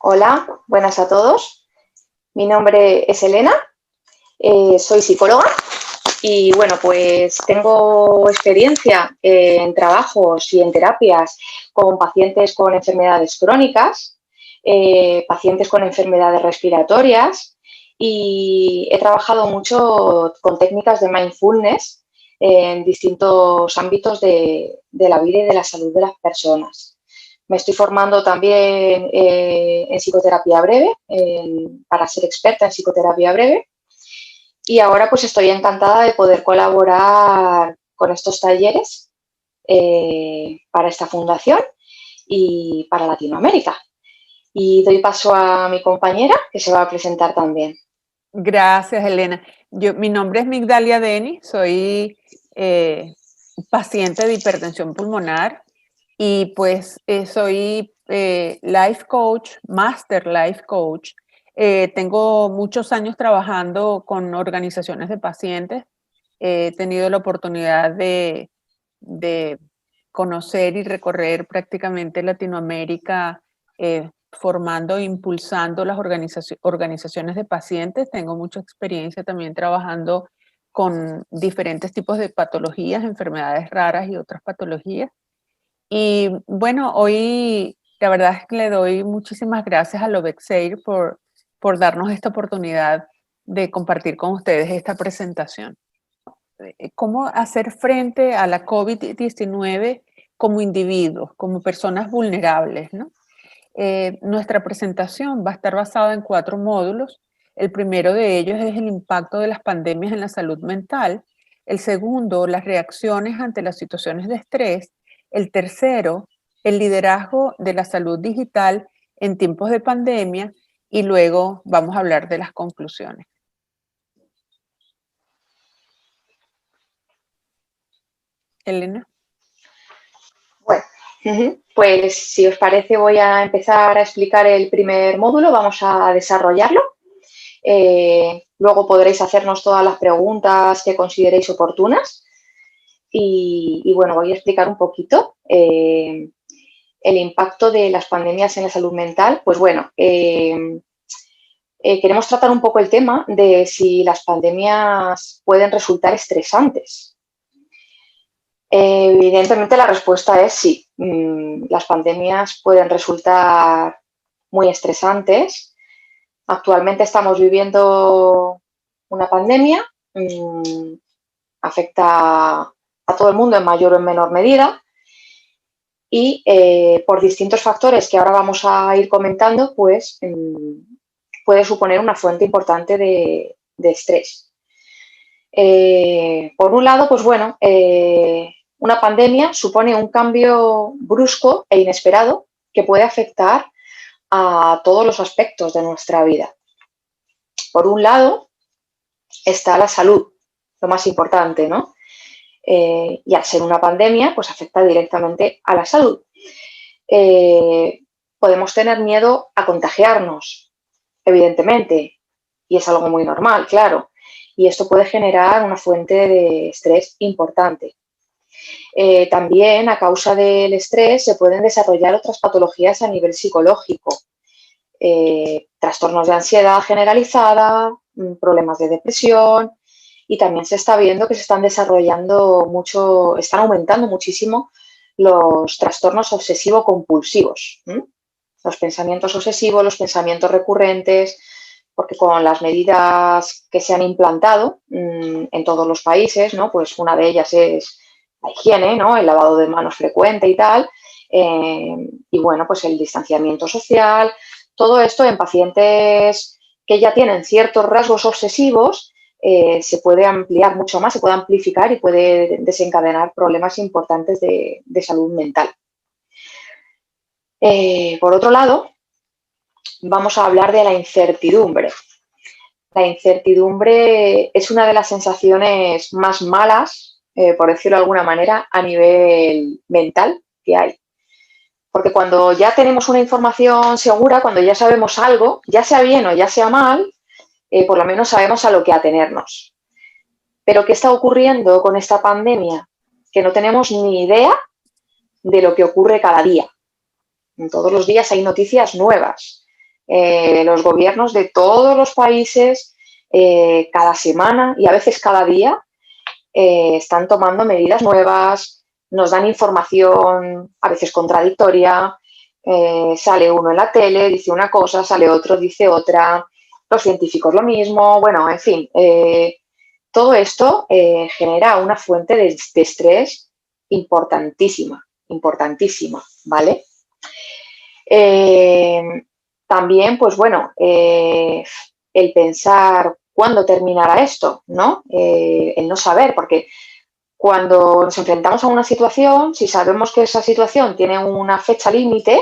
Hola, buenas a todos. Mi nombre es Elena, soy psicóloga y bueno, pues tengo experiencia en trabajos y en terapias con pacientes con enfermedades crónicas, pacientes con enfermedades respiratorias y he trabajado mucho con técnicas de mindfulness en distintos ámbitos de la vida y de la salud de las personas. Me estoy formando también en psicoterapia breve, para ser experta en psicoterapia breve. Y ahora pues estoy encantada de poder colaborar con estos talleres para esta fundación y para Latinoamérica. Y doy paso a mi compañera, que se va a presentar también. Gracias, Elena. Mi nombre es Migdalia Deni, soy paciente de hipertensión pulmonar y pues soy life coach, master life coach. Tengo muchos años trabajando con organizaciones de pacientes. He tenido la oportunidad de conocer y recorrer prácticamente Latinoamérica, formando e impulsando las organizaciones de pacientes. Tengo mucha experiencia también trabajando con diferentes tipos de patologías, enfermedades raras y otras patologías. Y bueno, hoy la verdad es que le doy muchísimas gracias a Lovexeir por darnos esta oportunidad de compartir con ustedes esta presentación. ¿Cómo hacer frente a la COVID-19 como individuos, como personas vulnerables, ¿no? Nuestra presentación va a estar basada en 4 módulos. El primero de ellos es el impacto de las pandemias en la salud mental. El segundo, las reacciones ante las situaciones de estrés. El tercero, el liderazgo de la salud digital en tiempos de pandemia. Y luego vamos a hablar de las conclusiones. Elena. Bueno, pues si os parece voy a empezar a explicar el primer módulo, vamos a desarrollarlo. Luego podréis hacernos todas las preguntas que consideréis oportunas y bueno, voy a explicar un poquito el impacto de las pandemias en la salud mental. Pues bueno, queremos tratar un poco el tema de si las pandemias pueden resultar estresantes. Evidentemente la respuesta es sí. Las pandemias pueden resultar muy estresantes. Actualmente estamos viviendo una pandemia, afecta a todo el mundo en mayor o en menor medida y por distintos factores que ahora vamos a ir comentando, pues puede suponer una fuente importante de estrés. Por un lado, pues bueno, una pandemia supone un cambio brusco e inesperado que puede afectar a todos los aspectos de nuestra vida. Por un lado está la salud, lo más importante, ¿no? Y al ser una pandemia, pues afecta directamente a la salud. Podemos tener miedo a contagiarnos, evidentemente, y es algo muy normal, claro. Y esto puede generar una fuente de estrés importante. También a causa del estrés se pueden desarrollar otras patologías a nivel psicológico, trastornos de ansiedad generalizada, problemas de depresión y también se está viendo que se están desarrollando mucho, están aumentando muchísimo los trastornos obsesivo-compulsivos, los pensamientos obsesivos, los pensamientos recurrentes, porque con las medidas que se han implantado en todos los países, ¿no? Pues una de ellas es la higiene, ¿no? El lavado de manos frecuente y tal, y bueno, pues el distanciamiento social, todo esto en pacientes que ya tienen ciertos rasgos obsesivos se puede ampliar mucho más, se puede amplificar y puede desencadenar problemas importantes de salud mental. Por otro lado, vamos a hablar de la incertidumbre. La incertidumbre es una de las sensaciones más malas, por decirlo de alguna manera, a nivel mental que hay. Porque cuando ya tenemos una información segura, cuando ya sabemos algo, ya sea bien o ya sea mal, por lo menos sabemos a lo que atenernos. Pero ¿qué está ocurriendo con esta pandemia? Que no tenemos ni idea de lo que ocurre cada día. Todos los días hay noticias nuevas. Los gobiernos de todos los países, cada semana y a veces cada día, están tomando medidas nuevas, nos dan información a veces contradictoria, sale uno en la tele, dice una cosa, sale otro, dice otra, los científicos lo mismo, bueno, en fin, todo esto genera una fuente de estrés importantísima, importantísima, ¿vale? También, pues bueno, el pensar cuándo terminará esto, ¿no? El no saber, porque cuando nos enfrentamos a una situación, si sabemos que esa situación tiene una fecha límite,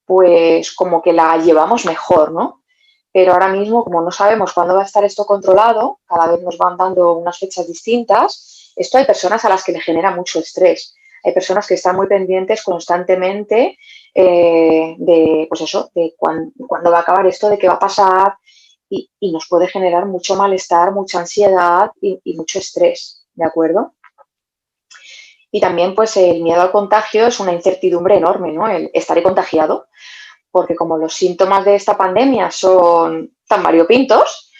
pues como que la llevamos mejor, ¿no? Pero ahora mismo, como no sabemos cuándo va a estar esto controlado, cada vez nos van dando unas fechas distintas, esto hay personas a las que le genera mucho estrés. Hay personas que están muy pendientes constantemente de, pues eso, de cuándo va a acabar esto, de qué va a pasar, y nos puede generar mucho malestar, mucha ansiedad y mucho estrés, ¿de acuerdo? Y también, pues, el miedo al contagio es una incertidumbre enorme, ¿no? El estaré contagiado, porque como los síntomas de esta pandemia son tan variopintos,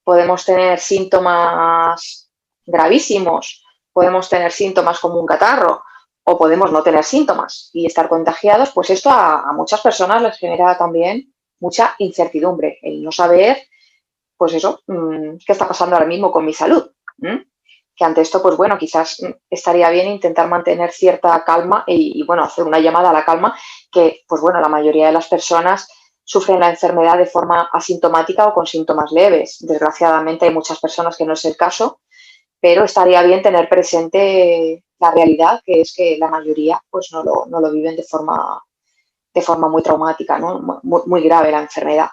podemos tener síntomas gravísimos, podemos tener síntomas como un catarro o podemos no tener síntomas y estar contagiados, pues esto a muchas personas les genera también mucha incertidumbre, el no saber, pues eso, qué está pasando ahora mismo con mi salud. Que ante esto, pues bueno, quizás estaría bien intentar mantener cierta calma y, bueno, hacer una llamada a la calma, que, pues bueno, la mayoría de las personas sufren la enfermedad de forma asintomática o con síntomas leves. Desgraciadamente hay muchas personas que no es el caso, pero estaría bien tener presente la realidad, que es que la mayoría pues no lo viven de forma muy traumática, ¿no? Muy grave la enfermedad.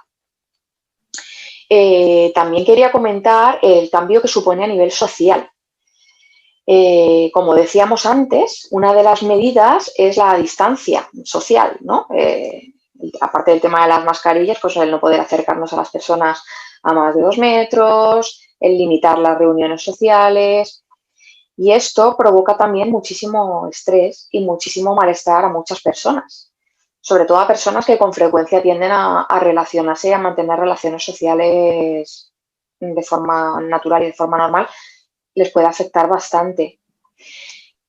También quería comentar el cambio que supone a nivel social. Como decíamos antes, una de las medidas es la distancia social, ¿no? Aparte del tema de las mascarillas, pues el no poder acercarnos a las personas a más de 2 metros, el limitar las reuniones sociales. Y esto provoca también muchísimo estrés y muchísimo malestar a muchas personas, sobre todo a personas que con frecuencia tienden a relacionarse y a mantener relaciones sociales de forma natural y de forma normal, les puede afectar bastante.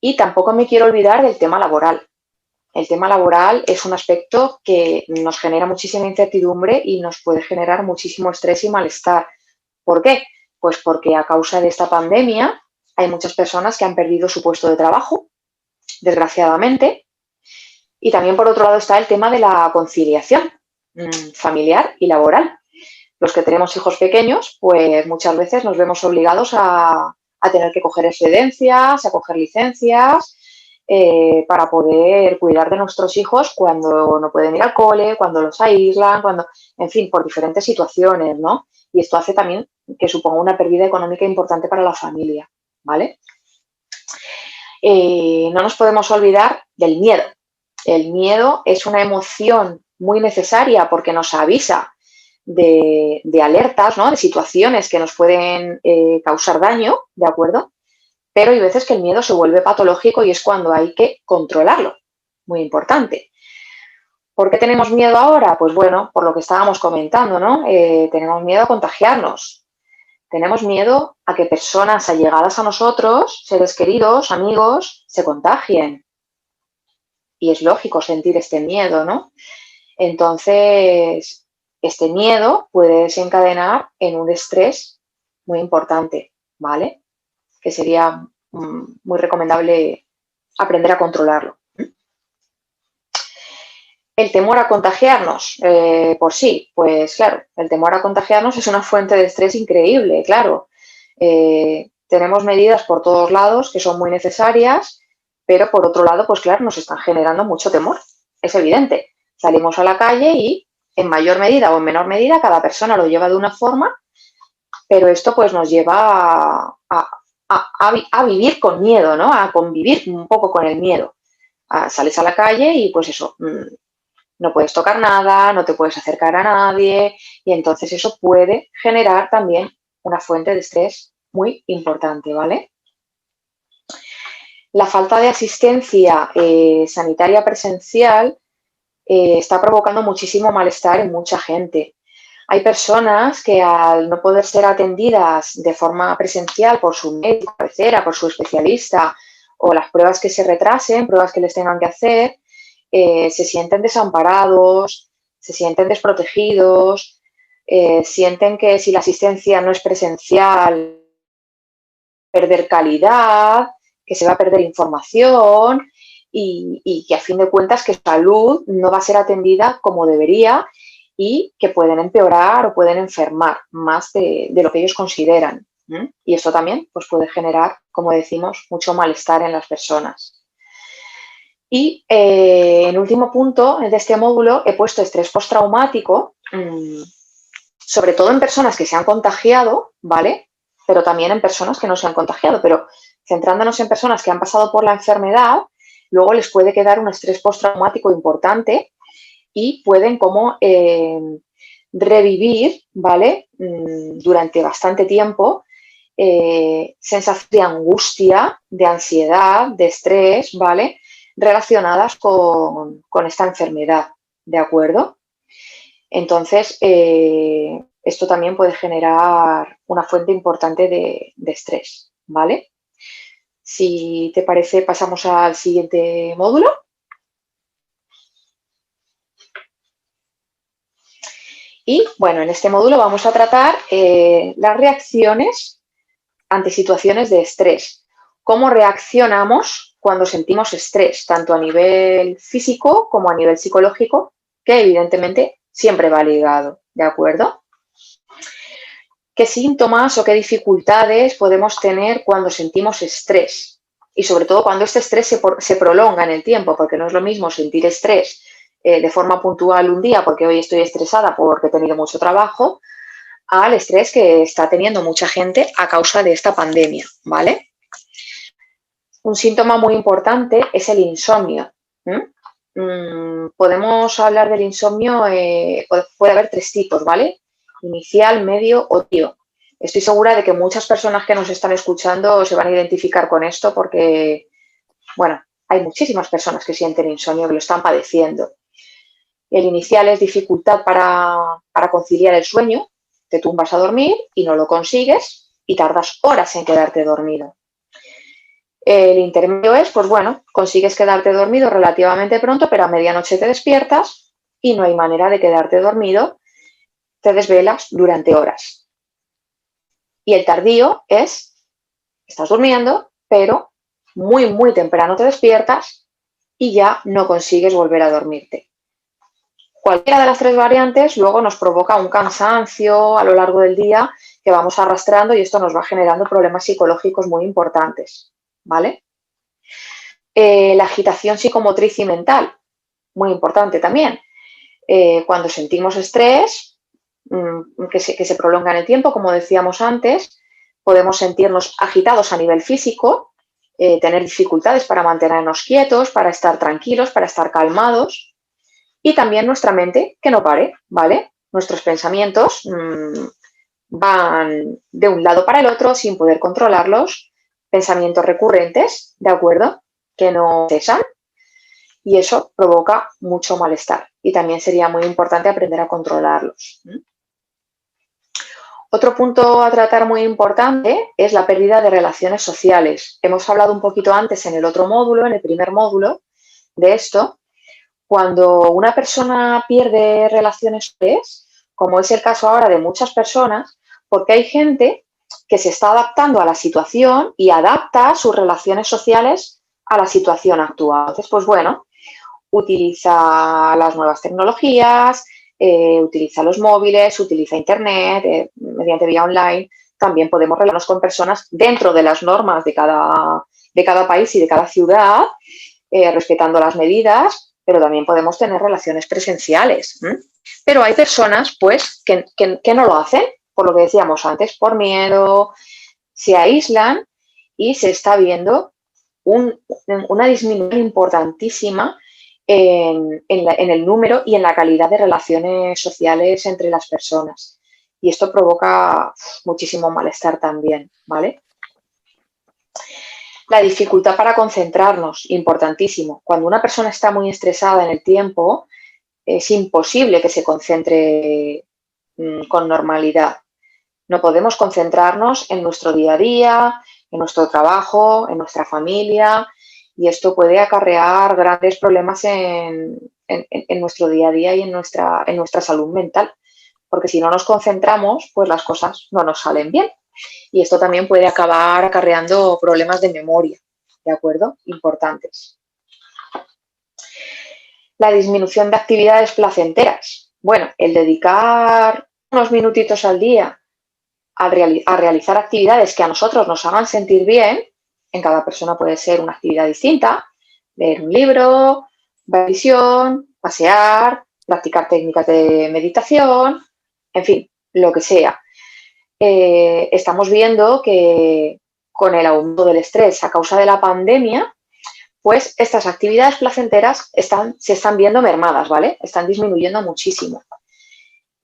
Y tampoco me quiero olvidar del tema laboral. El tema laboral es un aspecto que nos genera muchísima incertidumbre y nos puede generar muchísimo estrés y malestar. ¿Por qué? Pues porque a causa de esta pandemia hay muchas personas que han perdido su puesto de trabajo, desgraciadamente. Y también, por otro lado, está el tema de la conciliación familiar y laboral. Los que tenemos hijos pequeños, pues muchas veces nos vemos obligados a tener que coger excedencias, a coger licencias, para poder cuidar de nuestros hijos cuando no pueden ir al cole, cuando los aíslan, en fin, por diferentes situaciones, ¿no? Y esto hace también que suponga una pérdida económica importante para la familia, ¿vale? No nos podemos olvidar del miedo. El miedo es una emoción muy necesaria porque nos avisa de alertas, ¿no? De situaciones que nos pueden causar daño, ¿de acuerdo? Pero hay veces que el miedo se vuelve patológico y es cuando hay que controlarlo. Muy importante. ¿Por qué tenemos miedo ahora? Pues bueno, por lo que estábamos comentando, ¿no? Tenemos miedo a contagiarnos. Tenemos miedo a que personas allegadas a nosotros, seres queridos, amigos, se contagien. Y es lógico sentir este miedo, ¿no? Entonces, este miedo puede desencadenar en un estrés muy importante, ¿vale? Que sería muy recomendable aprender a controlarlo. El temor a contagiarnos, por sí, pues claro, el temor a contagiarnos es una fuente de estrés increíble, claro. Tenemos medidas por todos lados que son muy necesarias, pero por otro lado, pues claro, nos están generando mucho temor, es evidente. Salimos a la calle y en mayor medida o en menor medida cada persona lo lleva de una forma, pero esto pues nos lleva a vivir con miedo, ¿no? A convivir un poco con el miedo. Sales a la calle y pues eso, no puedes tocar nada, no te puedes acercar a nadie y entonces eso puede generar también una fuente de estrés muy importante, ¿vale? La falta de asistencia sanitaria presencial está provocando muchísimo malestar en mucha gente. Hay personas que al no poder ser atendidas de forma presencial por su médico, cabecera, por su especialista, o las pruebas que se retrasen, pruebas que les tengan que hacer, se sienten desamparados, se sienten desprotegidos, sienten que si la asistencia no es presencial, perder calidad, que se va a perder información y que a fin de cuentas que su salud no va a ser atendida como debería y que pueden empeorar o pueden enfermar más de lo que ellos consideran. Y esto también pues, puede generar, como decimos, mucho malestar en las personas. Y en último punto de este módulo he puesto estrés postraumático, sobre todo en personas que se han contagiado, ¿vale? Pero también en personas que no se han contagiado, pero centrándonos en personas que han pasado por la enfermedad, luego les puede quedar un estrés postraumático importante y pueden como revivir, ¿vale? Durante bastante tiempo, sensaciones de angustia, de ansiedad, de estrés, ¿vale? Relacionadas con esta enfermedad, ¿de acuerdo? Entonces, esto también puede generar una fuente importante de estrés, ¿vale? Si te parece, pasamos al siguiente módulo. Y, bueno, en este módulo vamos a tratar las reacciones ante situaciones de estrés. Cómo reaccionamos cuando sentimos estrés, tanto a nivel físico como a nivel psicológico, que evidentemente siempre va ligado, ¿de acuerdo? ¿Qué síntomas o qué dificultades podemos tener cuando sentimos estrés? Y sobre todo cuando este estrés se prolonga en el tiempo, porque no es lo mismo sentir estrés de forma puntual un día, porque hoy estoy estresada porque he tenido mucho trabajo, al estrés que está teniendo mucha gente a causa de esta pandemia, ¿vale? Un síntoma muy importante es el insomnio. Podemos hablar del insomnio, puede haber 3 tipos, ¿vale? Inicial, medio o tardío. Estoy segura de que muchas personas que nos están escuchando se van a identificar con esto porque, bueno, hay muchísimas personas que sienten insomnio, que lo están padeciendo. El inicial es dificultad para conciliar el sueño, te tumbas a dormir y no lo consigues y tardas horas en quedarte dormido. El intermedio es, pues bueno, consigues quedarte dormido relativamente pronto, pero a medianoche te despiertas y no hay manera de quedarte dormido, te desvelas durante horas. Y el tardío es, estás durmiendo, pero muy, muy temprano te despiertas y ya no consigues volver a dormirte. Cualquiera de las 3 variantes luego nos provoca un cansancio a lo largo del día que vamos arrastrando y esto nos va generando problemas psicológicos muy importantes, ¿vale? La agitación psicomotriz y mental, muy importante también. Cuando sentimos estrés, que se prolonga en el tiempo, como decíamos antes, podemos sentirnos agitados a nivel físico, tener dificultades para mantenernos quietos, para estar tranquilos, para estar calmados y también nuestra mente que no pare, ¿vale? Nuestros pensamientos van de un lado para el otro sin poder controlarlos, pensamientos recurrentes, ¿de acuerdo? Que no cesan y eso provoca mucho malestar y también sería muy importante aprender a controlarlos. Otro punto a tratar muy importante es la pérdida de relaciones sociales. Hemos hablado un poquito antes en el otro módulo, en el primer módulo, de esto. Cuando una persona pierde relaciones sociales, como es el caso ahora de muchas personas, porque hay gente que se está adaptando a la situación y adapta sus relaciones sociales a la situación actual. Entonces, pues bueno, utiliza las nuevas tecnologías, utiliza los móviles, utiliza Internet, mediante vía online. También podemos relacionarnos con personas dentro de las normas de cada país y de cada ciudad, respetando las medidas, pero también podemos tener relaciones presenciales. Pero hay personas, pues, que no lo hacen, por lo que decíamos antes, por miedo, se aíslan y se está viendo una disminución importantísima en el número y en la calidad de relaciones sociales entre las personas. Y esto provoca muchísimo malestar también, ¿vale? La dificultad para concentrarnos, importantísimo. Cuando una persona está muy estresada en el tiempo, es imposible que se concentre con normalidad. No podemos concentrarnos en nuestro día a día, en nuestro trabajo, en nuestra familia, y esto puede acarrear grandes problemas en nuestro día a día y en nuestra salud mental, porque si no nos concentramos, pues las cosas no nos salen bien. Y esto también puede acabar acarreando problemas de memoria, ¿de acuerdo? Importantes. La disminución de actividades placenteras. Bueno, el dedicar unos minutitos al día a realizar actividades que a nosotros nos hagan sentir bien, en cada persona puede ser una actividad distinta, leer un libro, ver televisión, pasear, practicar técnicas de meditación, en fin, lo que sea. Estamos viendo que con el aumento del estrés a causa de la pandemia, pues estas actividades placenteras se están viendo mermadas, ¿vale? Están disminuyendo muchísimo.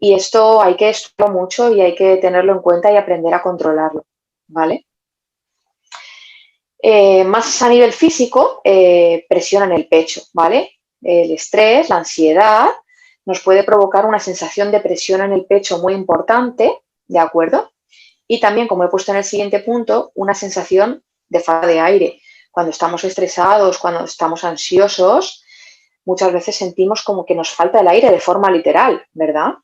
Y esto hay que estudiarlo mucho y hay que tenerlo en cuenta y aprender a controlarlo, ¿vale? Más a nivel físico, presión en el pecho, ¿vale? El estrés, la ansiedad, nos puede provocar una sensación de presión en el pecho muy importante, ¿de acuerdo? Y también, como he puesto en el siguiente punto, una sensación de falta de aire. Cuando estamos estresados, cuando estamos ansiosos, muchas veces sentimos como que nos falta el aire de forma literal, ¿verdad?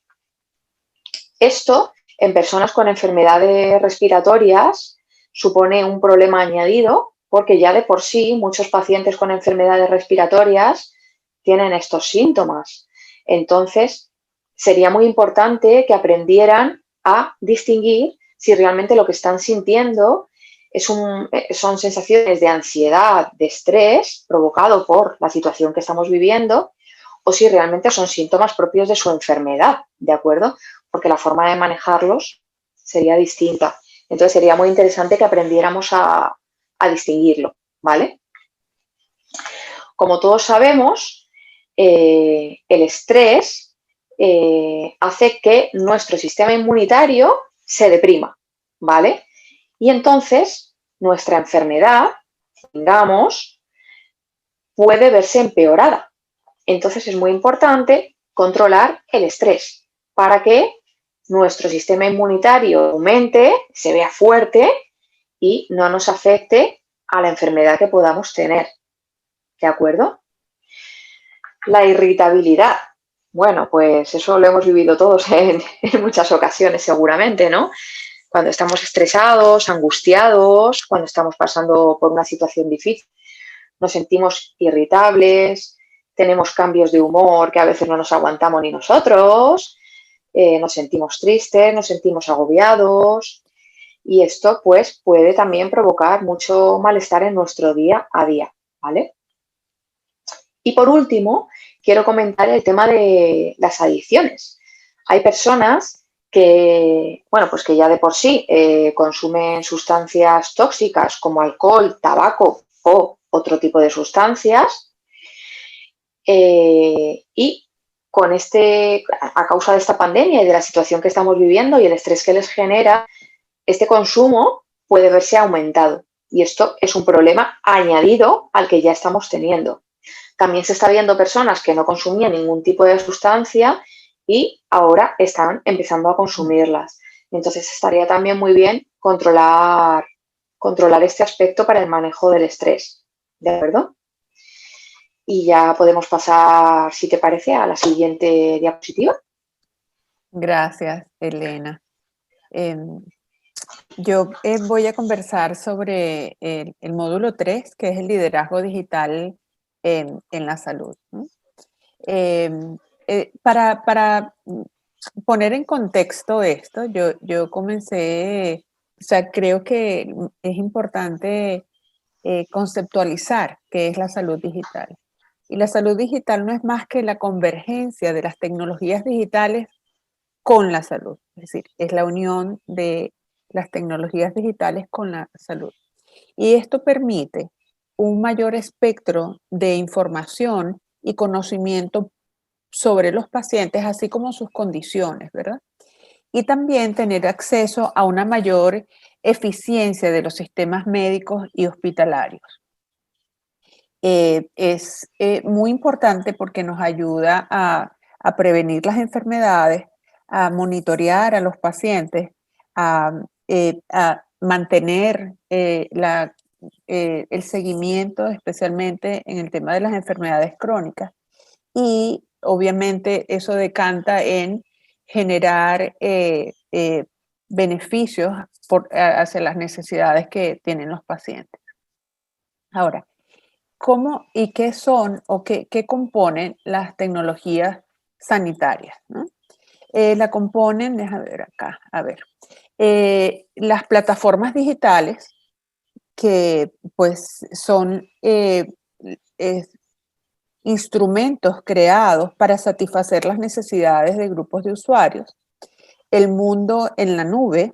Esto, en personas con enfermedades respiratorias, supone un problema añadido porque ya de por sí muchos pacientes con enfermedades respiratorias tienen estos síntomas. Entonces, sería muy importante que aprendieran a distinguir si realmente lo que están sintiendo son sensaciones de ansiedad, de estrés provocado por la situación que estamos viviendo, o si realmente son síntomas propios de su enfermedad, ¿de acuerdo? Porque la forma de manejarlos sería distinta. Entonces sería muy interesante que aprendiéramos a distinguirlo, ¿vale? Como todos sabemos, el estrés hace que nuestro sistema inmunitario se deprima, ¿vale? Y entonces nuestra enfermedad, digamos, puede verse empeorada. Entonces es muy importante controlar el estrés para que nuestro sistema inmunitario aumente, se vea fuerte y no nos afecte a la enfermedad que podamos tener. ¿De acuerdo? La irritabilidad. Bueno, pues eso lo hemos vivido todos en muchas ocasiones seguramente, ¿no? Cuando estamos estresados, angustiados, cuando estamos pasando por una situación difícil, nos sentimos irritables, tenemos cambios de humor que a veces no nos aguantamos ni nosotros, nos sentimos tristes, nos sentimos agobiados y esto pues puede también provocar mucho malestar en nuestro día a día, ¿vale? Y por último, quiero comentar el tema de las adicciones. Hay personas que, bueno, pues que ya de por sí consumen sustancias tóxicas como alcohol, tabaco o otro tipo de sustancias y a causa de esta pandemia y de la situación que estamos viviendo y el estrés que les genera, este consumo puede verse aumentado. Y esto es un problema añadido al que ya estamos teniendo. También se está viendo personas que no consumían ningún tipo de sustancia y ahora están empezando a consumirlas. Entonces estaría también muy bien controlar este aspecto para el manejo del estrés. ¿De acuerdo? Y ya podemos pasar, si te parece, a la siguiente diapositiva. Gracias, Elena. Yo voy a conversar sobre el módulo 3, que es el liderazgo digital en la salud, ¿no? Para poner en contexto esto, yo comencé, o sea, creo que es importante conceptualizar qué es la salud digital. Y la salud digital no es más que la convergencia de las tecnologías digitales con la salud, es decir, es la unión de las tecnologías digitales con la salud. Y esto permite un mayor espectro de información y conocimiento sobre los pacientes, así como sus condiciones, ¿verdad? Y también tener acceso a una mayor eficiencia de los sistemas médicos y hospitalarios. Es muy importante porque nos ayuda a a prevenir las enfermedades, a monitorear a los pacientes, a mantener el seguimiento, especialmente en el tema de las enfermedades crónicas. Y obviamente eso decanta en generar beneficios hacia las necesidades que tienen los pacientes. Ahora, ¿cómo y qué son o qué componen las tecnologías sanitarias, ¿no? La componen, déjame ver acá, a ver, las plataformas digitales que pues son instrumentos creados para satisfacer las necesidades de grupos de usuarios, el mundo en la nube,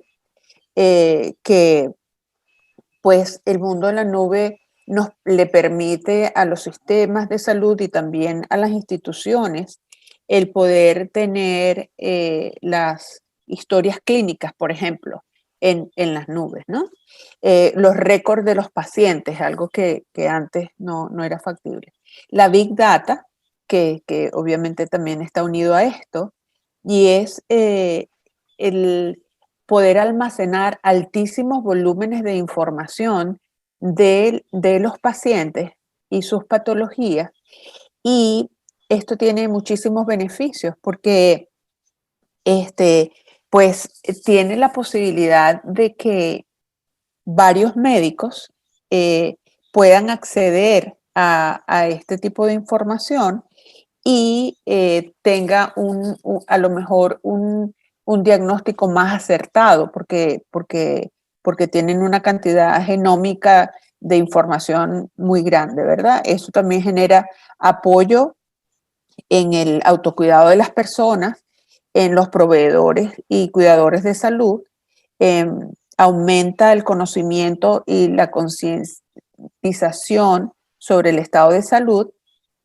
que pues el mundo en la nube le permite a los sistemas de salud y también a las instituciones el poder tener las historias clínicas, por ejemplo, en las nubes, ¿no? Los récords de los pacientes, algo que antes no era factible. La Big Data, que obviamente también está unido a esto, y es el poder almacenar altísimos volúmenes de información de los pacientes y sus patologías. Y esto tiene muchísimos beneficios porque pues tiene la posibilidad de que varios médicos puedan acceder a este tipo de información y tenga a lo mejor un diagnóstico más acertado porque tienen una cantidad genómica de información muy grande, ¿verdad? Eso también genera apoyo en el autocuidado de las personas, en los proveedores y cuidadores de salud, aumenta el conocimiento y la concientización sobre el estado de salud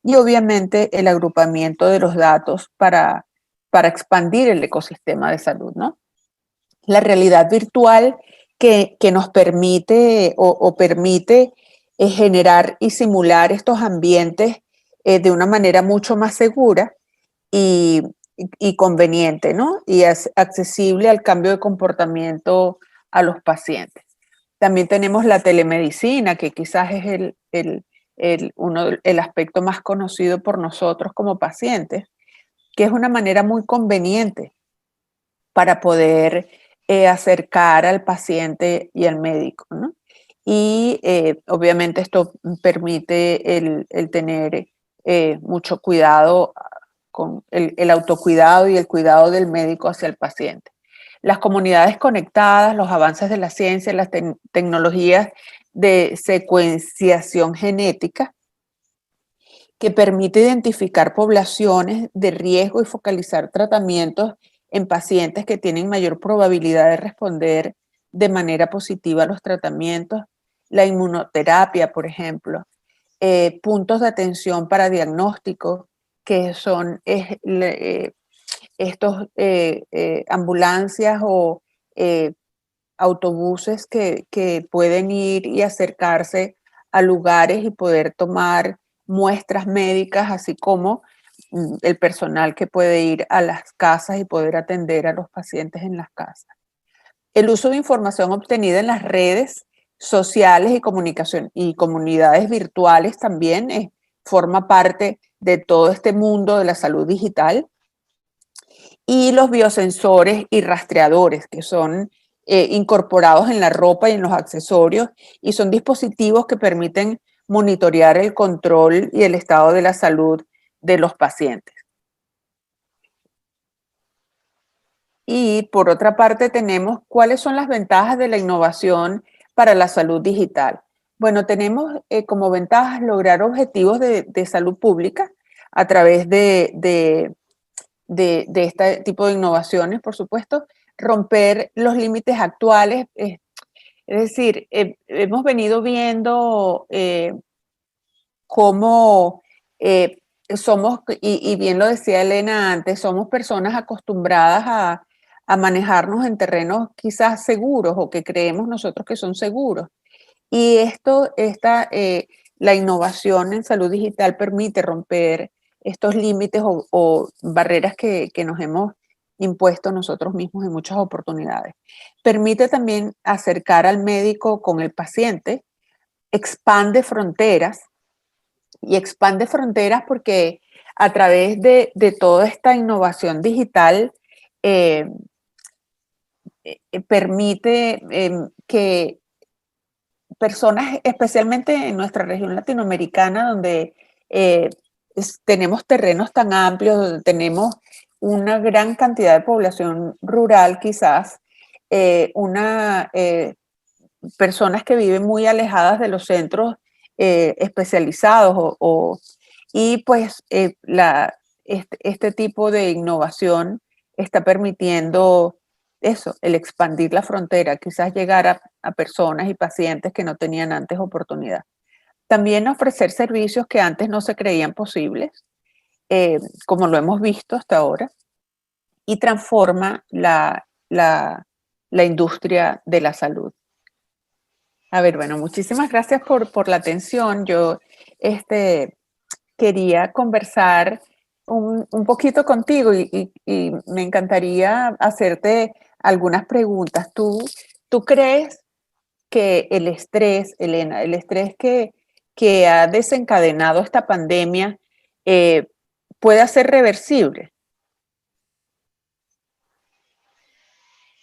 y obviamente el agrupamiento de los datos para expandir el ecosistema de salud, ¿no? La realidad virtual que nos permite o permite generar y simular estos ambientes de una manera mucho más segura y, conveniente, ¿no? Y es accesible al cambio de comportamiento a los pacientes. También tenemos la telemedicina, que quizás es el aspecto más conocido por nosotros como pacientes, que es una manera muy conveniente para poder acercar al paciente y al médico, ¿no? Y obviamente esto permite el tener mucho cuidado con el autocuidado y el cuidado del médico hacia el paciente. Las comunidades conectadas, los avances de la ciencia, las tecnologías de secuenciación genética, que permite identificar poblaciones de riesgo y focalizar tratamientos en pacientes que tienen mayor probabilidad de responder de manera positiva a los tratamientos. La inmunoterapia, por ejemplo, puntos de atención para diagnóstico, que son estos ambulancias o autobuses que pueden ir y acercarse a lugares y poder tomar muestras médicas, así como el personal que puede ir a las casas y poder atender a los pacientes en las casas. El uso de información obtenida en las redes sociales y comunicación y comunidades virtuales también forma parte de todo este mundo de la salud digital. Y los biosensores y rastreadores, que son incorporados en la ropa y en los accesorios, y son dispositivos que permiten monitorear el control y el estado de la salud de los pacientes. Y por otra parte tenemos cuáles son las ventajas de la innovación para la salud digital. Bueno, tenemos como ventajas lograr objetivos de salud pública a través de este tipo de innovaciones, por supuesto, romper los límites actuales. Es decir, hemos venido viendo cómo somos, y bien lo decía Elena antes, somos personas acostumbradas a manejarnos en terrenos quizás seguros o que creemos nosotros que son seguros. Y la innovación en salud digital permite romper estos límites o barreras que nos hemos impuesto nosotros mismos en muchas oportunidades. Permite también acercar al médico con el paciente, expande fronteras, y expande fronteras porque a través de toda esta innovación digital eh, permite que personas, especialmente en nuestra región latinoamericana, donde tenemos terrenos tan amplios, donde tenemos una gran cantidad de población rural quizás, personas que viven muy alejadas de los centros especializados y pues este tipo de innovación está permitiendo eso, el expandir la frontera, quizás llegar a personas y pacientes que no tenían antes oportunidad. También ofrecer servicios que antes no se creían posibles, como lo hemos visto hasta ahora, y transforma la industria de la salud. A ver, bueno, muchísimas gracias por la atención. Yo quería conversar un poquito contigo y me encantaría hacerte algunas preguntas. ¿Tú crees que el estrés, Elena, el estrés que ha desencadenado esta pandemia puede ser reversible?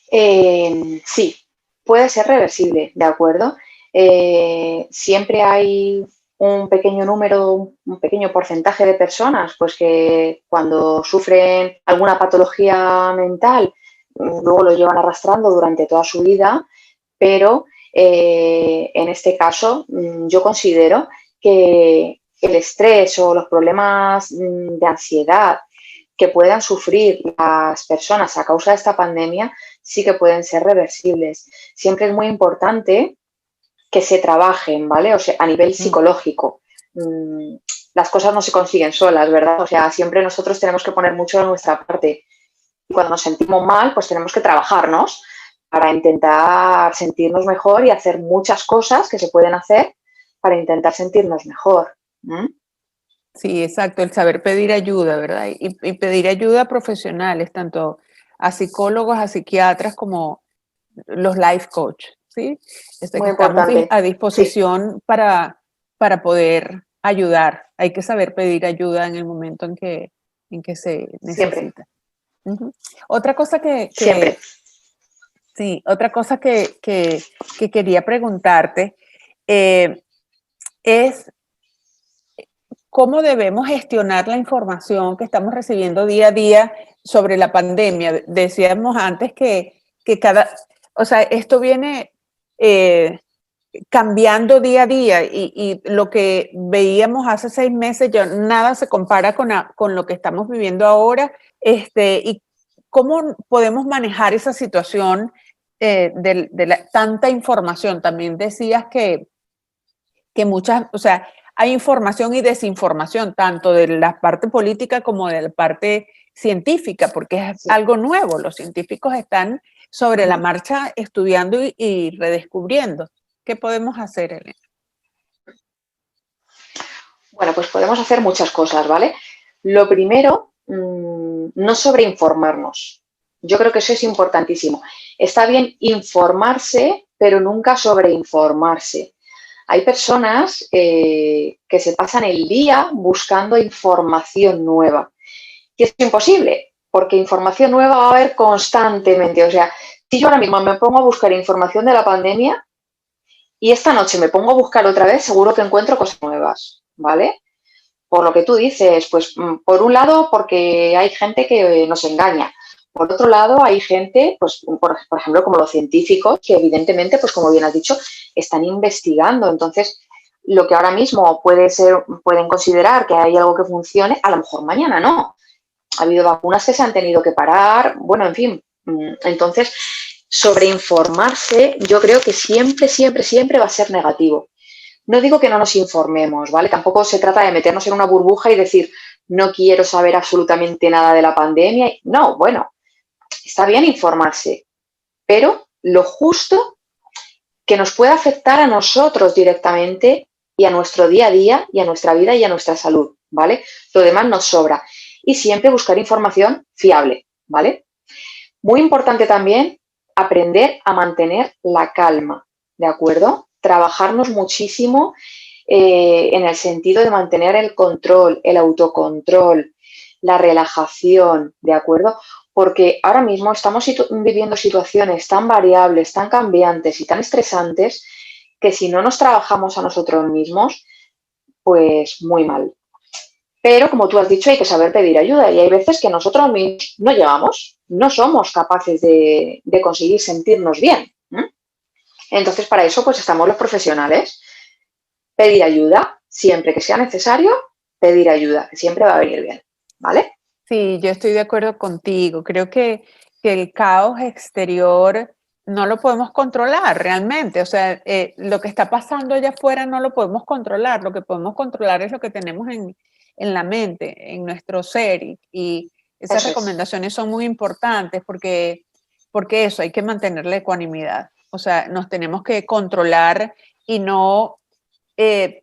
Sí, puede ser reversible, ¿de acuerdo? Siempre hay un pequeño número, un pequeño porcentaje de personas pues que cuando sufren alguna patología mental luego lo llevan arrastrando durante toda su vida, pero en este caso yo considero que el estrés o los problemas de ansiedad que puedan sufrir las personas a causa de esta pandemia sí que pueden ser reversibles. Siempre es muy importante que se trabajen, ¿vale? O sea, a nivel psicológico. Las cosas no se consiguen solas, ¿verdad? O sea, siempre nosotros tenemos que poner mucho de nuestra parte. Y cuando nos sentimos mal, pues tenemos que trabajarnos para intentar sentirnos mejor y hacer muchas cosas que se pueden hacer para intentar sentirnos mejor. Sí, exacto, el saber pedir ayuda, ¿verdad? Y pedir ayuda a profesionales, tanto a psicólogos, a psiquiatras, como los life coach, ¿sí? Que Muy estamos importante. a Sí, disposición para poder ayudar. Hay que saber pedir ayuda en el momento en que se siempre, necesita. Ujú. Otra cosa siempre. sí, otra cosa que quería preguntarte es cómo debemos gestionar la información que estamos recibiendo día a día sobre la pandemia. Decíamos antes que o sea, esto viene cambiando día a día y lo que veíamos hace 6 meses ya nada se compara con lo que estamos viviendo ahora. Y cómo podemos manejar esa situación de tanta información. También decías que muchas, o sea, hay información y desinformación, tanto de la parte política como de la parte científica, porque es Sí. algo nuevo. Los científicos están sobre la marcha estudiando y redescubriendo. ¿Qué podemos hacer, Elena? Bueno, pues podemos hacer muchas cosas, ¿vale? Lo primero, no sobreinformarnos. Yo creo que eso es importantísimo. Está bien informarse, pero nunca sobreinformarse. Hay personas que se pasan el día buscando información nueva. Y es imposible, porque información nueva va a haber constantemente. O sea, si yo ahora mismo me pongo a buscar información de la pandemia y esta noche me pongo a buscar otra vez, seguro que encuentro cosas nuevas, ¿vale? Por lo que tú dices, pues por un lado porque hay gente que nos engaña, por otro lado hay gente, pues por ejemplo como los científicos, que evidentemente, pues como bien has dicho, están investigando. Entonces, lo que ahora mismo pueden considerar que hay algo que funcione, a lo mejor mañana no. Ha habido vacunas que se han tenido que parar, bueno, en fin. Entonces, sobreinformarse yo creo que siempre, siempre, siempre va a ser negativo. No digo que no nos informemos, ¿vale? Tampoco se trata de meternos en una burbuja y decir, no quiero saber absolutamente nada de la pandemia. No, bueno, está bien informarse, pero lo justo que nos pueda afectar a nosotros directamente y a nuestro día a día y a nuestra vida y a nuestra salud, ¿vale? Lo demás nos sobra. Y siempre buscar información fiable, ¿vale? Muy importante también aprender a mantener la calma, ¿de acuerdo? Trabajarnos muchísimo en el sentido de mantener el control, el autocontrol, la relajación, ¿de acuerdo? Porque ahora mismo estamos viviendo situaciones tan variables, tan cambiantes y tan estresantes que si no nos trabajamos a nosotros mismos, pues muy mal. Pero, como tú has dicho, hay que saber pedir ayuda y hay veces que nosotros mismos no llegamos, no somos capaces de conseguir sentirnos bien. Entonces, para eso, pues estamos los profesionales. Pedir ayuda, siempre que sea necesario, pedir ayuda, que siempre va a venir bien, ¿vale? Sí, yo estoy de acuerdo contigo. Creo que el caos exterior no lo podemos controlar realmente. O sea, lo que está pasando allá afuera no lo podemos controlar. Lo que podemos controlar es lo que tenemos en la mente, en nuestro ser. Y esas Eso es. recomendaciones son muy importantes porque eso, hay que mantener la ecuanimidad. O sea, nos tenemos que controlar y no,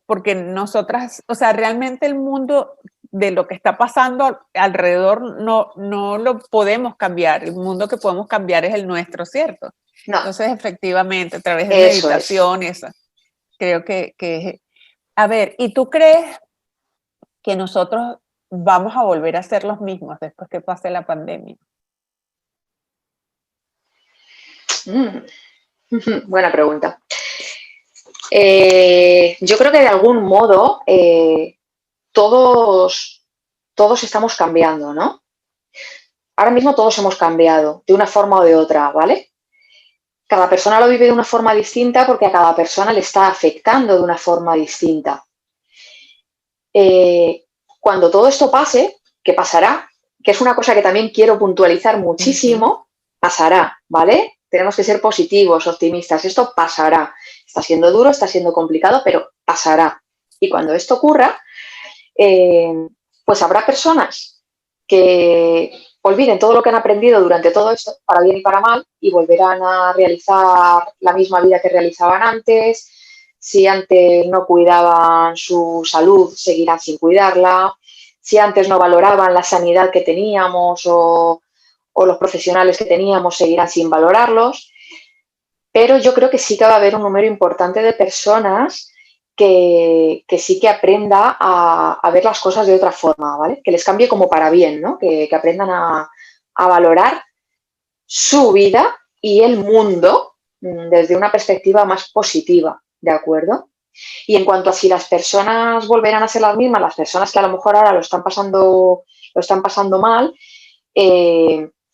porque nosotras, o sea, realmente el mundo de lo que está pasando alrededor no lo podemos cambiar. El mundo que podemos cambiar es el nuestro, ¿cierto? No, Entonces, efectivamente, a través de eso es. meditación, eso, creo que... A ver, ¿y tú crees que nosotros vamos a volver a ser los mismos después que pase la pandemia? Buena pregunta. Yo creo que de algún modo todos estamos cambiando, ¿no? Ahora mismo todos hemos cambiado de una forma o de otra, ¿vale? Cada persona lo vive de una forma distinta porque a cada persona le está afectando de una forma distinta. Cuando todo esto pase, que pasará, que es una cosa que también quiero puntualizar muchísimo, pasará, ¿vale? Tenemos que ser positivos, optimistas, esto pasará. Está siendo duro, está siendo complicado, pero pasará. Y cuando esto ocurra, pues habrá personas que olviden todo lo que han aprendido durante todo esto, para bien y para mal, y volverán a realizar la misma vida que realizaban antes. Si antes no cuidaban su salud, seguirán sin cuidarla. Si antes no valoraban la sanidad que teníamos o los profesionales que teníamos, seguirán sin valorarlos. Pero yo creo que sí que va a haber un número importante de personas que sí que aprenda a ver las cosas de otra forma, ¿vale? Que les cambie como para bien, ¿no? Que aprendan a valorar su vida y el mundo desde una perspectiva más positiva, ¿de acuerdo? Y en cuanto a si las personas volverán a ser las mismas, las personas que a lo mejor ahora lo están pasando mal,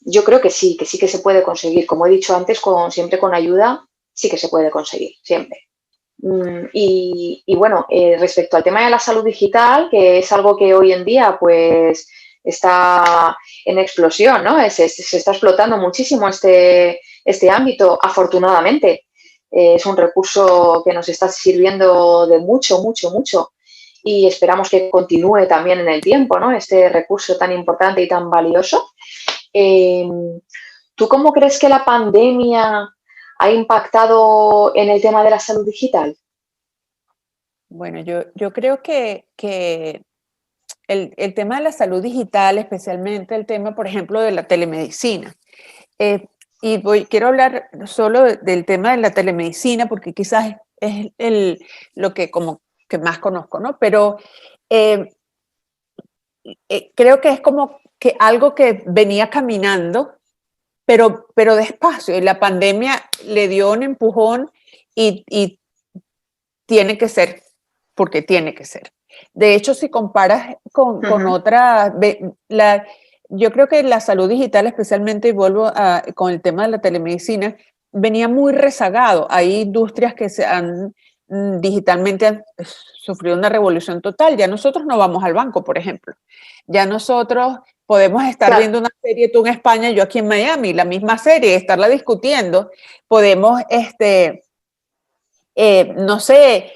yo creo que sí que se puede conseguir. Como he dicho antes, siempre con ayuda, sí que se puede conseguir, siempre. Y bueno, respecto al tema de la salud digital, que es algo que hoy en día pues está en explosión, ¿no? Se está explotando muchísimo este ámbito, afortunadamente. Es un recurso que nos está sirviendo de mucho, mucho, mucho y esperamos que continúe también en el tiempo, ¿no? Este recurso tan importante y tan valioso. ¿Tú cómo crees que la pandemia ha impactado en el tema de la salud digital? Bueno, yo creo que el tema de la salud digital, especialmente el tema, por ejemplo, de la telemedicina. Quiero hablar solo del tema de la telemedicina porque quizás es lo que como que más conozco, ¿no? Pero creo que es como que algo que venía caminando, pero despacio. Y la pandemia le dio un empujón y tiene que ser, porque tiene que ser. De hecho, si comparas con otras, yo creo que la salud digital, especialmente, y vuelvo con el tema de la telemedicina, venía muy rezagado. Hay industrias que digitalmente han sufrido una revolución total. Ya nosotros no vamos al banco, por ejemplo. Ya nosotros podemos estar Claro. viendo una serie, tú en España, yo aquí en Miami, la misma serie, estarla discutiendo. Podemos, no sé,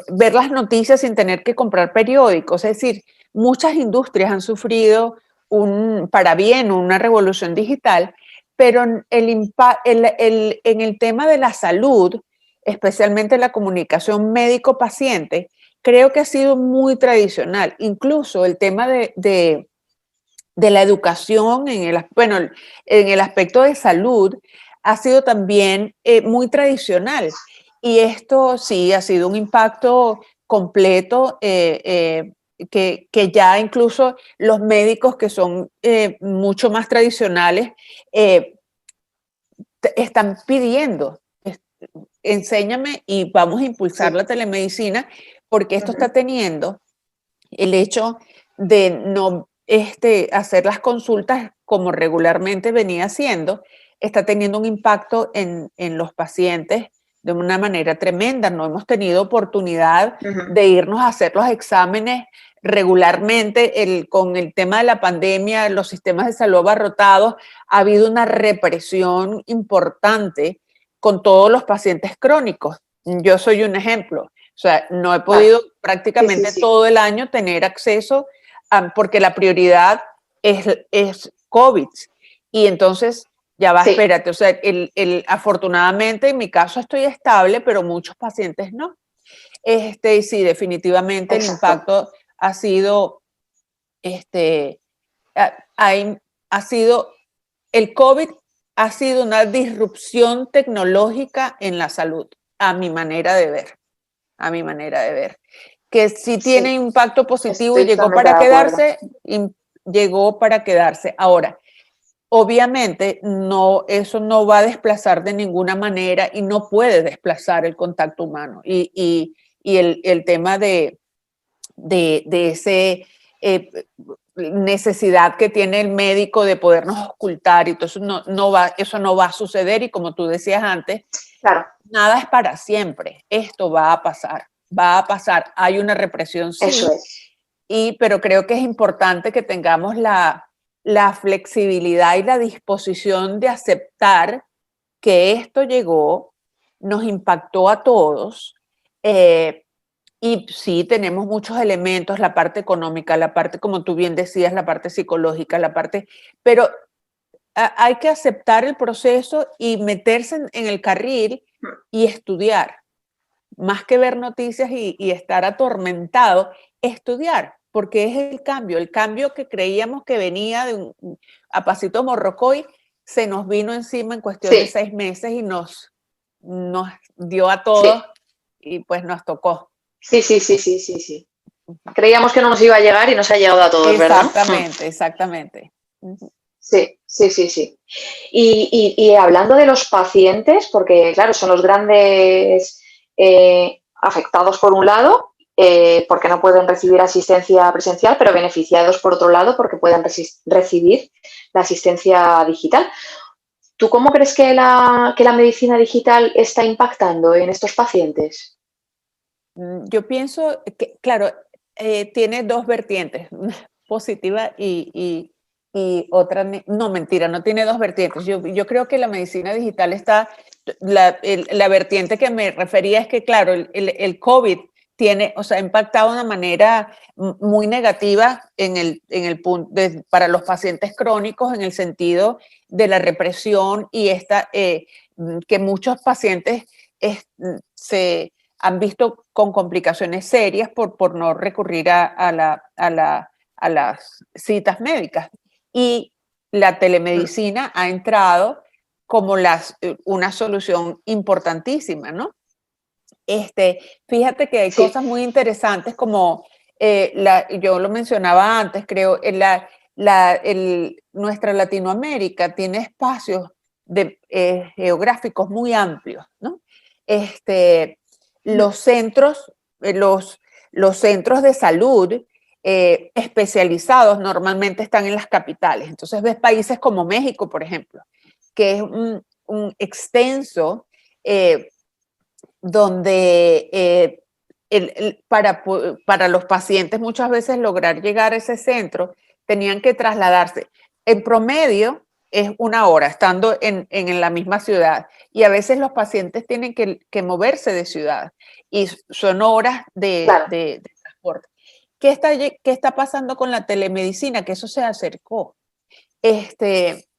ver las noticias sin tener que comprar periódicos. Es decir, muchas industrias han sufrido para bien una revolución digital, pero en el tema de la salud, especialmente la comunicación médico-paciente, creo que ha sido muy tradicional. Incluso el tema de la educación, en el aspecto de salud, ha sido también muy tradicional. Y esto sí ha sido un impacto completo que ya incluso los médicos que son mucho más tradicionales eh, están pidiendo, enséñame y vamos a impulsar Sí. la telemedicina, porque esto está teniendo el hecho de no hacer las consultas como regularmente venía haciendo, está teniendo un impacto en los pacientes de una manera tremenda. No hemos tenido oportunidad de irnos a hacer los exámenes regularmente. Con el tema de la pandemia, los sistemas de salud abarrotados, ha habido una represión importante con todos los pacientes crónicos. Yo soy un ejemplo. O sea, no he Vale. podido Sí, sí, prácticamente sí. todo el año tener acceso porque la prioridad es COVID. Y entonces, ya va, Sí, espérate, o sea, afortunadamente en mi caso estoy estable, pero muchos pacientes no. Y sí, definitivamente el exacto. impacto ha sido, este, ha, ha- ha sido, el COVID ha sido una disrupción tecnológica en la salud, a mi manera de ver, a mi manera de ver. Que sí tiene Sí, impacto positivo y estoy llegó totalmente para de acuerdo. quedarse, y llegó para quedarse. Ahora, obviamente, no, eso no va a desplazar de ninguna manera y no puede desplazar el contacto humano. Y el tema de ese necesidad que tiene el médico de podernos ocultar y todo eso eso no va a suceder. Y como tú decías antes, Claro, nada es para siempre. Esto va a pasar, va a pasar. Hay una represión, eso sí, es. pero creo que es importante que tengamos la flexibilidad y la disposición de aceptar que esto llegó, nos impactó a todos. Y sí, tenemos muchos elementos, la parte económica, la parte, como tú bien decías, la parte psicológica, pero hay que aceptar el proceso y meterse en el carril y estudiar, más que ver noticias y estar atormentado, estudiar, porque es el cambio que creíamos que venía a pasito morrocoy, se nos vino encima en cuestión de Sí, 6 meses y nos dio a todos sí, y pues nos tocó. sí, sí, sí, sí, sí, sí. Creíamos que no nos iba a llegar y nos ha llegado a todos, ¿verdad? Exactamente, exactamente. Ujú. Sí, sí, sí, sí. Y hablando de los pacientes, porque claro, son los grandes afectados por un lado, porque no pueden recibir asistencia presencial, pero beneficiados por otro lado, porque pueden recibir la asistencia digital. ¿Tú cómo crees que la medicina digital está impactando en estos pacientes? Yo pienso que, claro, tiene dos vertientes, una positiva y otra, no, mentira, no tiene dos vertientes. Yo creo que la medicina digital está, la vertiente que me refería es que, claro, el COVID tiene, o sea, ha impactado de una manera muy negativa en el punto para los pacientes crónicos, en el sentido de la represión y que muchos pacientes se han visto con complicaciones serias por no recurrir a las citas médicas. Y la telemedicina ha entrado como una solución importantísima, ¿no? Fíjate que hay Sí, cosas muy interesantes como, yo lo mencionaba antes, creo, nuestra Latinoamérica tiene espacios geográficos muy amplios, ¿no? Este, los centros, eh, los, los centros de salud especializados normalmente están en las capitales. Entonces ves países como México, por ejemplo, que es un extenso eh, donde para los pacientes muchas veces lograr llegar a ese centro tenían que trasladarse. En promedio es 1 hora estando en la misma ciudad y a veces los pacientes tienen que moverse de ciudad y son horas claro. de transporte. Qué está pasando con la telemedicina? Que eso se acercó de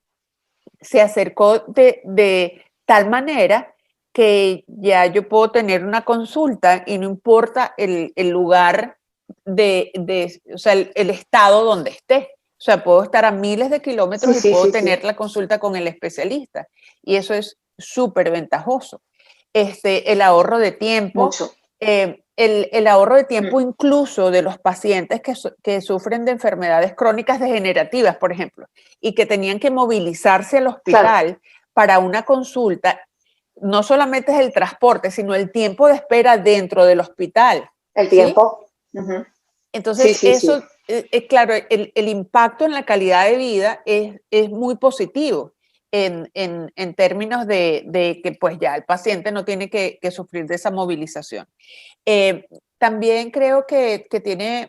tal manera que ya yo puedo tener una consulta y no importa el lugar o sea, el estado donde esté. O sea, puedo estar a miles de kilómetros y puedo tener la consulta con el especialista. Y eso es súper ventajoso. El ahorro de tiempo. Mucho. El ahorro de tiempo incluso de los pacientes que sufren de enfermedades crónicas degenerativas, por ejemplo, y que tenían que movilizarse al hospital para una consulta, no solamente es el transporte, sino el tiempo de espera dentro del hospital. El tiempo. Entonces, eso, claro, el impacto en la calidad de vida es muy positivo en términos de que pues ya el paciente no tiene que sufrir de esa movilización. También creo que tiene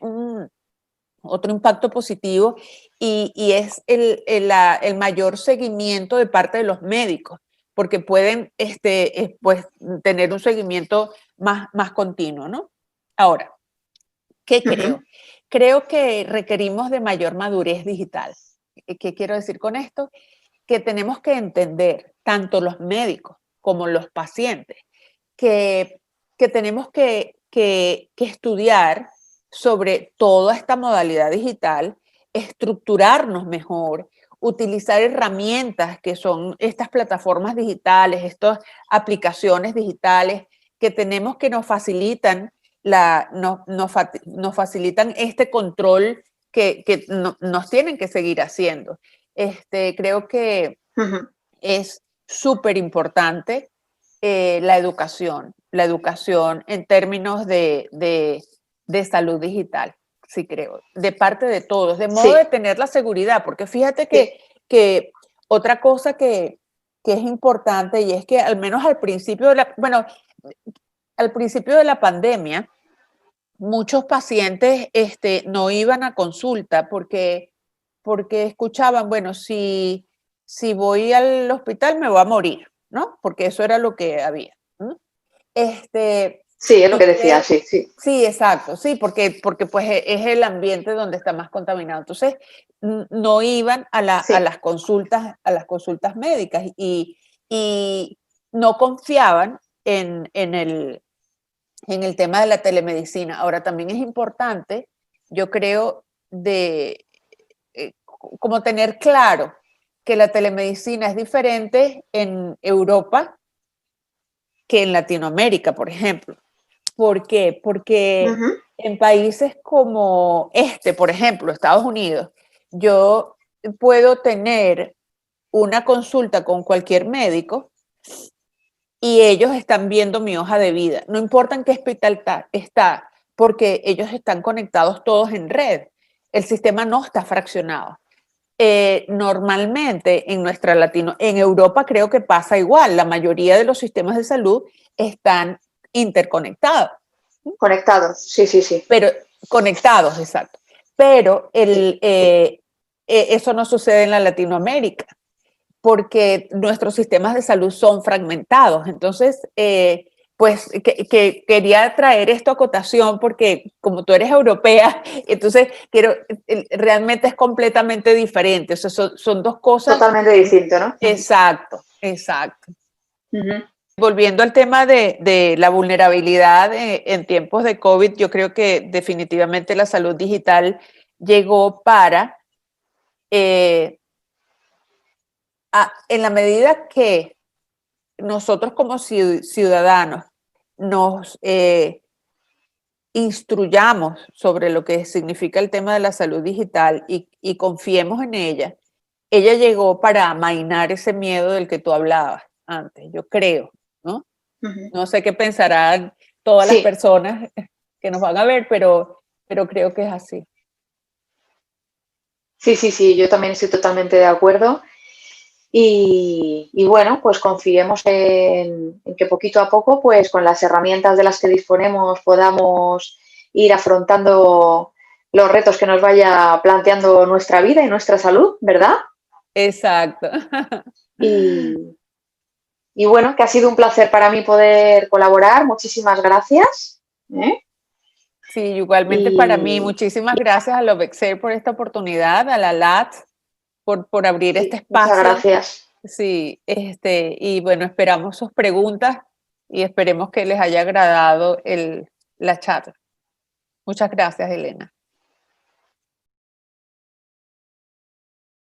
otro impacto positivo y es el mayor seguimiento de parte de los médicos, porque pueden pues, tener un seguimiento más continuo, ¿no? Ahora, ¿qué creo? Creo que requerimos de mayor madurez digital. ¿Qué quiero decir con esto? Que tenemos que entender, tanto los médicos como los pacientes, que tenemos que estudiar sobre toda esta modalidad digital, estructurarnos mejor, utilizar herramientas que son estas plataformas digitales, estas aplicaciones digitales que tenemos que nos facilitan, nos facilitan este control que nos tienen que seguir haciendo. Creo que es súper importante la educación en términos de salud digital, sí creo, de parte de todos, de modo de tener la seguridad, porque fíjate que otra cosa que es importante y es que al menos al principio al principio de la pandemia, muchos pacientes no iban a consulta porque escuchaban, bueno, si voy al hospital me voy a morir, ¿no? Porque eso era lo que había. Sí, es lo que decía, sí. Sí, exacto, sí, porque pues es el ambiente donde está más contaminado. Entonces, no iban a las consultas médicas y no confiaban en el tema de la telemedicina. Ahora, también es importante, yo creo, como tener claro que la telemedicina es diferente en Europa que en Latinoamérica, por ejemplo. ¿Por qué? Porque en países como por ejemplo, Estados Unidos, yo puedo tener una consulta con cualquier médico y ellos están viendo mi hoja de vida. No importa en qué hospital está, porque ellos están conectados todos en red. El sistema no está fraccionado. Normalmente en Europa creo que pasa igual. La mayoría de los sistemas de salud están interconectados. Conectados, sí. Pero conectados, exacto. Pero eso no sucede en la Latinoamérica porque nuestros sistemas de salud son fragmentados. Entonces, pues quería traer esto a cotación porque como tú eres europea, entonces realmente es completamente diferente. O sea, son dos cosas. Totalmente distinto, ¿no? Exacto. Volviendo al tema de la vulnerabilidad en tiempos de COVID, yo creo que definitivamente la salud digital llegó para, en la medida que nosotros como ciudadanos nos instruyamos sobre lo que significa el tema de la salud digital y confiemos en ella llegó para amainar ese miedo del que tú hablabas antes, yo creo, ¿no? No sé qué pensarán todas las personas que nos van a ver, pero creo que es así. Sí, yo también estoy totalmente de acuerdo. Y bueno, pues confiemos en que poquito a poco, pues con las herramientas de las que disponemos, podamos ir afrontando los retos que nos vaya planteando nuestra vida y nuestra salud, ¿verdad? Exacto. Y bueno, que ha sido un placer para mí poder colaborar. Muchísimas gracias. Sí, igualmente para mí. Muchísimas gracias a Lovexcel por esta oportunidad, a la LAT por abrir este espacio. Muchas gracias. Sí, y bueno, esperamos sus preguntas y esperemos que les haya agradado la charla. Muchas gracias, Elena.